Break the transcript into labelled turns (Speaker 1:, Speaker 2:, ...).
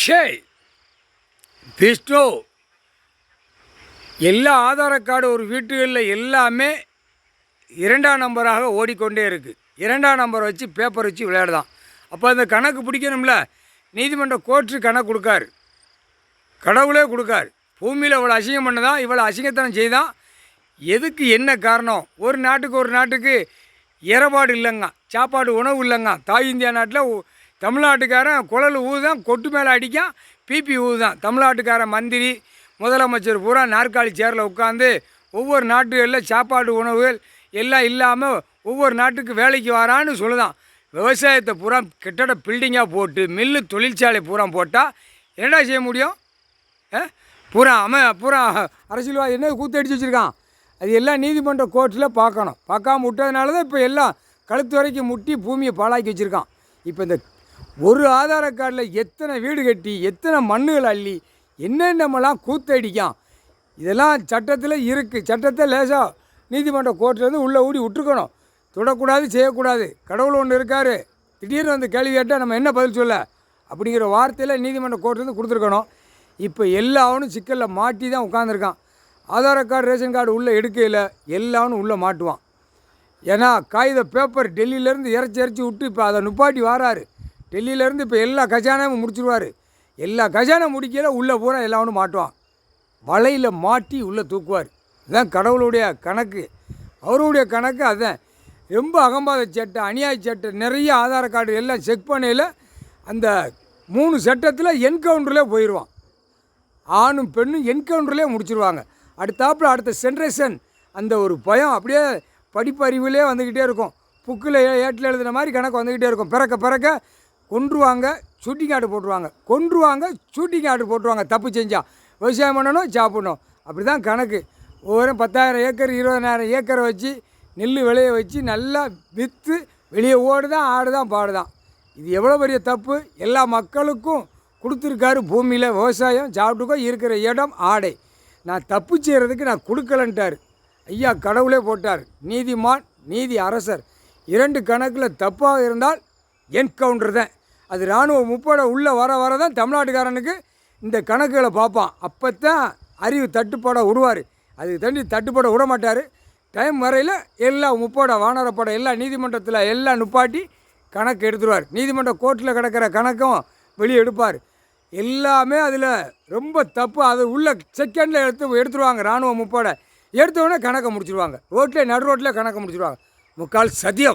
Speaker 1: ஷேய் விஷ்ணு, எல்லா ஆதார கார்டு ஒரு வீட்டுகளில் எல்லாமே 2ஆம் நம்பராக ஓடிக்கொண்டே இருக்குது. 2ஆம் நம்பரை வச்சு பேப்பர் வச்சு விளையாடுதான். அப்போ அந்த கணக்கு பிடிக்கணும்ல, நீதிமன்ற கோர்ட்டு கணக்கு கொடுக்காரு, கடவுளே கொடுக்காரு. பூமியில் இவ்வளோ அசிங்கம் பண்ணதான், இவ்வளோ அசிங்கத்தனம் செய்தான். எதுக்கு என்ன காரணம்? ஒரு நாட்டுக்கு இரபாடு இல்லைங்க, சாப்பாடு உணவு இல்லைங்க. தாய் இந்தியா நாட்டில் தமிழ்நாட்டுக்காரன் குழல் ஊதுதான், கொட்டு மேலே அடிக்கான், பிபி ஊதுதான். தமிழ்நாட்டுக்காரன் மந்திரி முதலமைச்சர் பூரா நாற்காலி சேரில் உட்காந்து ஒவ்வொரு நாட்டுகளில் சாப்பாடு உணவுகள் எல்லாம் இல்லாமல் ஒவ்வொரு நாட்டுக்கு வேலைக்கு வரான்னு சொல்லுதான். விவசாயத்தை பூரா கட்டட பில்டிங்காக போட்டு மில்லு தொழிற்சாலை பூரா போட்டால் என்னடா செய்ய முடியும்? பூரா அரசியல்வாதி என்ன கூத்தடிச்சு வச்சுருக்கான். அது எல்லாம் நீதிமன்ற கோர்ட்டில் பார்க்கணும். பார்க்காம விட்டதுனால தான் இப்போ எல்லாம் கழுத்து வரைக்கும் முட்டி பூமியை பாழாக்கி வச்சுருக்கான். இப்போ இந்த ஒரு ஆதார கார்டில் எத்தனை வீடு கட்டி, எத்தனை மண்ணுகள் அள்ளி, என்னென்னமெல்லாம் கூத்தடிக்கான். இதெல்லாம் சட்டத்தில் இருக்குது. சட்டத்தை லேசாக நீதிமன்ற கோர்ட்லேருந்து உள்ளே ஊடி விட்டுருக்கணும். தொடக்கூடாது, செய்யக்கூடாது. கடவுள் ஒன்று இருக்கார், திடீர்னு வந்து கேள்வி கேட்டால் நம்ம என்ன பதில் சொல்ல அப்படிங்கிற வார்த்தையில் நீதிமன்ற கோர்ட்லேருந்து கொடுத்துருக்கணும். இப்போ எல்லாவனும் சிக்கலில் மாட்டி தான் உட்காந்துருக்கான். ஆதார கார்டு, ரேஷன் கார்டு உள்ளே எடுக்கையில் எல்லாவனும் உள்ளே மாட்டுவான். ஏன்னா காகித பேப்பர் டெல்லியிலேருந்து இறச்சி விட்டு இப்போ அதை நுப்பாட்டி வாராரு. டெல்லியிலேருந்து இப்போ எல்லா கஜானாவும் முடிச்சிருவார். எல்லா கஜானை முடிக்கையில் உள்ளே பூரா எல்லாவனும் மாட்டுவான். வலையில் மாட்டி உள்ளே தூக்குவார். இதுதான் கடவுளுடைய கணக்கு, அவருடைய கணக்கு. அதுதான் ரொம்ப அகம்பாத சட்டை, அநியாய சட்டை. நிறைய ஆதார கார்டு எல்லாம் செக் பண்ணையில் அந்த 3 சட்டத்தில் என்கவுண்டரில் போயிடுவான். ஆணும் பெண்ணும் என்கவுண்டர்லேயே முடிச்சிருவாங்க. அடுத்த ஜென்ரேஷன் அந்த ஒரு பயம் அப்படியே படிப்பறிவிலே வந்துக்கிட்டே இருக்கும். புக்கில் ஏட்டில் எழுதுன மாதிரி கணக்கு வந்துக்கிட்டே இருக்கும். பிறக்க கொன்றுவாங்க, ஷூட்டிங் ஆர்டர் போட்டுருவாங்க. தப்பு செஞ்சால் விவசாயம் பண்ணணும், சாப்பிடணும். அப்படி தான் கணக்கு. ஒவ்வொரு 10,000 ஏக்கர் 20,000 ஏக்கரை வச்சு நெல் விளைய வச்சு நல்லா விற்று வெளியே ஓடுதான், ஆடுதான், பாடுதான். இது எவ்வளோ பெரிய தப்பு. எல்லா மக்களுக்கும் கொடுத்துருக்காரு. பூமியில் விவசாயம் சாப்பிட்டுக்கோ, இருக்கிற இடம் ஆடை. நான் தப்பு செய்கிறதுக்கு நான் கொடுக்கலன்ட்டார் ஐயா. கடவுளே போட்டார். நீதிமான், நீதி அரசர் 2 கணக்கில் தப்பாக இருந்தால் என்கவுண்டர் தான். அது இராணுவ முப்படை உள்ளே வர தான் தமிழ்நாட்டுக்காரனுக்கு இந்த கணக்குகளை பார்ப்பான். அப்போ தான் அறிவு தட்டுப்பாடை விடுவார். அதுக்கு தண்டி தட்டுப்பாடை விட மாட்டார். டைம் வரையில் எல்லாம் முப்படை, வானரப்படை எல்லாம் நீதிமன்றத்தில் எல்லாம் நுப்பாட்டி கணக்கு எடுத்துருவார். நீதிமன்ற கோர்ட்டில் கிடக்கிற கணக்கும் வெளியே எடுப்பார். எல்லாமே அதில் ரொம்ப தப்பு. அது உள்ள செகண்டில் எடுத்துருவாங்க. இராணுவ முப்படை எடுத்தோடனே கணக்கை முடிச்சிடுவாங்க. நடு ரோட்டில் கணக்கை முடிச்சிடுவாங்க. முக்கால் சத்தியம்.